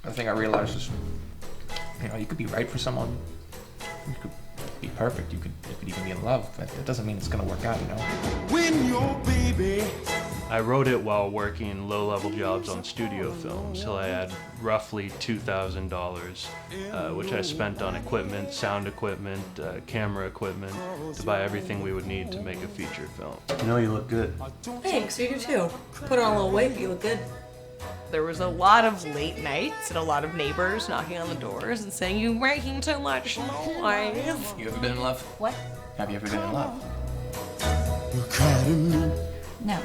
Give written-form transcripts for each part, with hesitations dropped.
The thing I realized is, you could be right for someone. You could be perfect. You could even be in love, but it doesn't mean it's gonna work out, When your baby. I wrote it while working low-level jobs on studio films till I had roughly $2,000, which I spent on equipment, sound equipment, camera equipment, to buy everything we would need to make a feature film. You look good. Thanks, you do too. Put on a little weight, but you look good. There was a lot of late nights and a lot of neighbors knocking on the doors and saying, "You're making too much noise." You ever been in love? What? Have you ever been in love? No.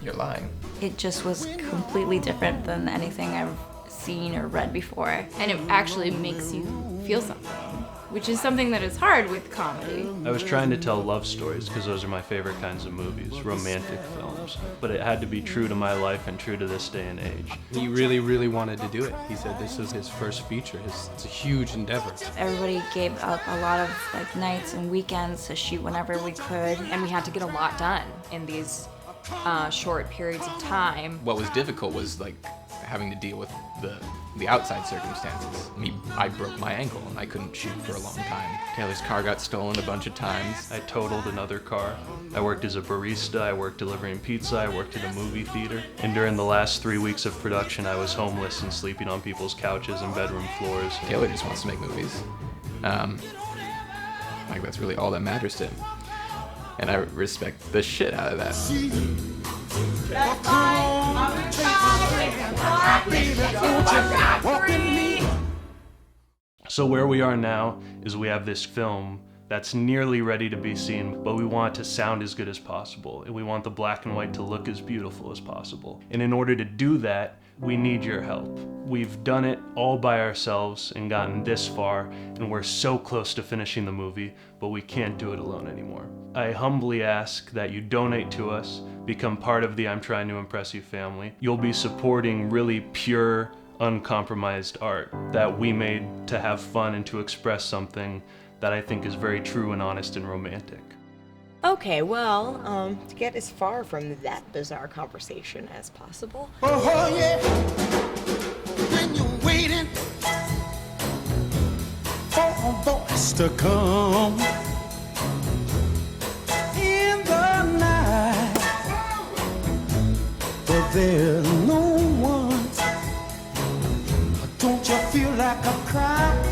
You're lying. It just was completely different than anything I've seen or read before. And it actually makes you feel something, which is something that is hard with comedy. I was trying to tell love stories because those are my favorite kinds of movies, romantic films. But it had to be true to my life and true to this day and age. He really, really wanted to do it. He said this was his first feature. It's a huge endeavor. Everybody gave up a lot of nights and weekends to shoot whenever we could. And we had to get a lot done in these short periods of time. What was difficult was having to deal with the outside circumstances. I broke my ankle and I couldn't shoot for a long time. Taylor's car got stolen a bunch of times. I totaled another car. I worked as a barista, I worked delivering pizza, I worked at a movie theater. And during the last 3 weeks of production, I was homeless and sleeping on people's couches and bedroom floors. Taylor just wants to make movies. That's really all that matters to him. And I respect the shit out of that. So where we are now is we have this film that's nearly ready to be seen, but we want it to sound as good as possible, and we want the black and white to look as beautiful as possible. And in order to do that, we need your help. We've done it all by ourselves and gotten this far, and we're so close to finishing the movie, but we can't do it alone anymore. I humbly ask that you donate to us, become part of the I'm Trying to Impress You family. You'll be supporting really pure, uncompromised art that we made to have fun and to express something that I think is very true and honest and romantic. Okay, well, to get as far from that bizarre conversation as possible. Oh, yeah. When you're waiting for a voice to come in the night, but there's no one. Don't you feel like a cry?